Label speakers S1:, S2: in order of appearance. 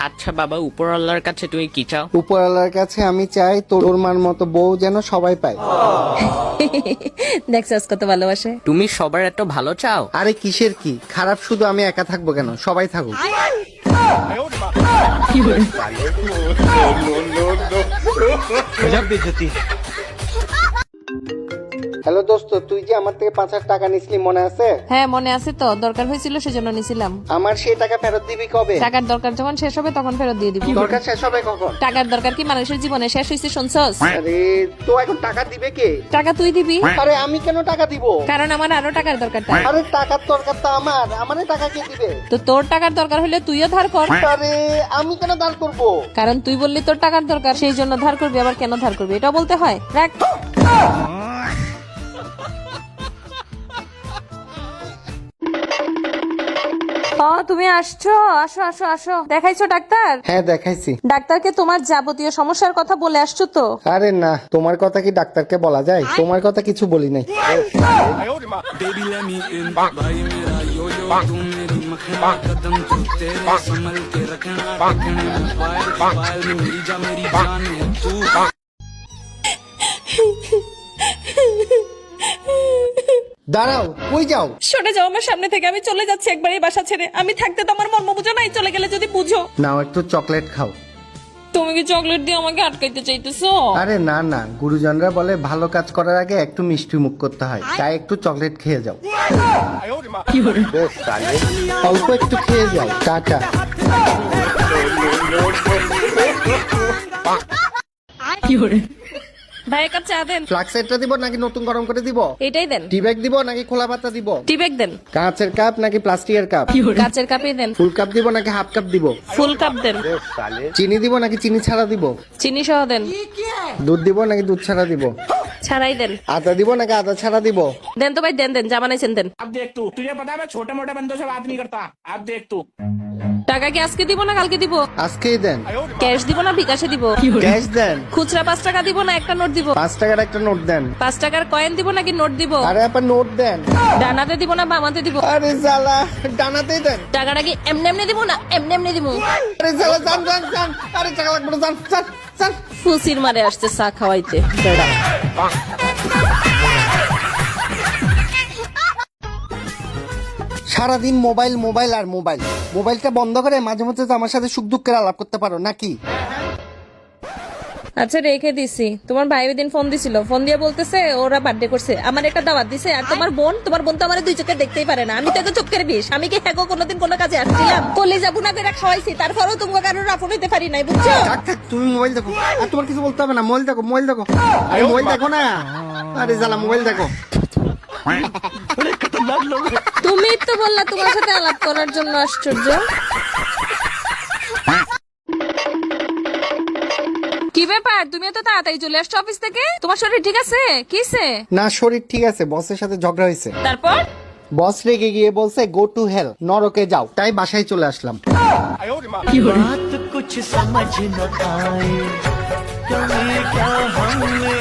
S1: আচ্ছা বাবা, উপরওয়ালার কাছে তুমি কি চাও?
S2: উপরওয়ালার কাছে আমি চাই তোর মার মতো বউ যেন সবাই পায়।
S3: দেখছস কত ভালোবাসে।
S1: তুমি সবার এত ভালো চাও?
S2: আরে কিসের কি খারাপ, শুধু আমি একা থাকবো কেন, সবাই থাকুক। হ্যালো দোস্ত, তুই যে আমার থেকে 5,000 টাকা নিছিলি মনে আছে?
S3: হ্যাঁ মনে আছে তো, দরকার হয়েছিল সেজন্য নিছিলাম।
S2: আমার সেই টাকা ফেরত দিবি কবে?
S3: টাকার দরকার যখন শেষ হবে তখন ফেরত দিয়ে দিব।
S2: দরকার শেষ হবে কখন?
S3: টাকার দরকার কি মানুষের জীবনে শেষ হয়েছে শুনছস?
S2: আরে তো এখন টাকা দিবে কে?
S3: টাকা তুই দিবি।
S2: আরে আমি কেন টাকা দিব?
S3: কারণ আমার আরো টাকার দরকার তাই।
S2: আরে টাকার দরকার তো আমারে টাকা কে দিবে?
S3: তো তোর টাকার দরকার হলে তুইও ধার কর।
S2: আরে আমি কেন দান করব?
S3: কারণ তুই বললি তোর টাকার দরকার, সেই জন্য ধার করবি। আবার কেন ধার করবি এটা বলতে হয়। রাখ। তুমি আসছো, আসো আসো আসো। দেখাইছো ডাক্তার?
S2: হ্যাঁ দেখাইছি।
S3: ডাক্তারকে তোমার যাবতীয় সমস্যার কথা বলে আসছো তো?
S2: আরে না, তোমার কথা কি ডাক্তারকে বলা যায়? তোমার কথা কিছু বলি নাই।
S4: Baby let me in भाई मेरा यो यो तू मेरी मखना कदम तू तेरे संभल के रखना रखने में पायल पायल में मेरी जा मेरी जान है तू
S2: দাঁড়াও, কই যাও?
S3: সরে যাও আমার সামনে থেকে। আমি চলে যাচ্ছি একবার এই বাসা ছেড়ে। আমি থাকতে তো আমার মর্ম বুঝো নাই, চলে গেলে যদি বুঝো।
S2: নাও একটু চকলেট খাও।
S3: তুমি কি চকলেট দিয়ে আমাকে আটকাইতে চাইতেছো?
S2: আরে না না, গুরুজনরা বলে ভালো কাজ করার আগে একটু মিষ্টি মুখ করতে হয়, তাই একটু চকলেট খেয়ে যাও। অল্প একটু খেয়ে যাও। টাটা।
S3: ভাই এক কাপ চা দেন।
S2: ফ্লাক্সেরটা দিব নাকি নতুন গরম করে দিব?
S3: এটাই দেন।
S2: টি ব্যাগ দিব নাকি খোলা পাতা দিব?
S3: টি ব্যাগ দেন।
S2: কাঁচের কাপ নাকি প্লাস্টিকের কাপ?
S3: কাচের কাপই দেন।
S2: ফুল কাপ দিব নাকি হাফ কাপ দিব?
S3: ফুল কাপ দেন।
S2: চিনি দিব নাকি চিনি ছাড়া দিব?
S3: চিনি সহ দেন।
S2: দুধ দিব নাকি দুধ ছাড়া দিব?
S3: ছাড়াই দেন।
S2: আদা দিব নাকি আদা ছাড়া দিব?
S3: দেন তো ভাই, দেন দেন, যা বানাইছেন দেন।
S5: अब देख तू, तुझे पता है मैं छोटे मोटे बंदों से बात नहीं करता। अब देख तू।
S3: টাকা কি আজকে দিব না কালকে দিব?
S2: আজকেই দেন।
S3: ক্যাশ দিব না বিকাশে দিব?
S2: ক্যাশ দেন।
S3: খুচরা 5 টাকা দিব না একটা নোট দিব?
S2: 5 টাকার একটা নোট দেন।
S3: 5 টাকার কয়েন দিব নাকি নোট দিব?
S2: আরে আপা নোট দেন।
S3: ডানাতে দিব না বামাতে দিব?
S2: আরে জালা, ডানাতেই দেন।
S3: টাকাটা কি এমনি এমনি দিব না এমনি এমনি দিব?
S2: আরে জালা, জান জান জান। আরে টাকা লাগবে না, জান জান জান।
S3: ফুসির মারে আসছে চা খাওয়াইতে।
S2: সারাদিন মোবাইল মোবাইল আর মোবাইল। মোবাইলটা বন্ধ করে মাঝে মধ্যে তো আমার সাথে সুখ দুঃখের আলাপ করতে পারো নাকি?
S3: আচ্ছা রেখে দিছি। তোমার ভাই ওই দিন ফোন দিছিল, ফোন দিয়ে বলতেছে ওরা বার্থডে করছে, আমার একটা দাওয়াত দিছে। আর তোমার বোন তো আমার দুই চোখে দেখতেই পারে না। আমি তো চোখের বিষ। আমি কি হ্যাগো কোনোদিন কোনো কাজে আসছিলাম? কলিজা বুনা করে খাওয়াইছি, তারপরেও তোমাকে কারোর আপন হইতে পারি নাই, বুঝছো?
S2: থাক থাক, তুমি মোবাইল দেখো। আর তোমার কিছু বলতে হবে না। মোবাইল দেখো, মোবাইল দেখো। আরে মোবাইল দেখো না। আরে জালা, মোবাইল দেখো।
S3: তুমি তো বললা তোমার সাথে আলাপ করার জন্য। আশ্চর্য। কি ব্যাপার, তুমি এত তাড়াতাড়ি চলে আসছো অফিস থেকে? তোমার শরীর ঠিক আছে? কিসে?
S2: না, শরীর ঠিক আছে, বসের সাথে ঝগড়া হয়েছে।
S3: তারপর?
S2: বস রেগে গিয়ে বলছে গো টু হেল, নরকে যাও, তাই বাসায় চলে আসলাম।
S6: बात कुछ समझ न आए, कमी क्या हमने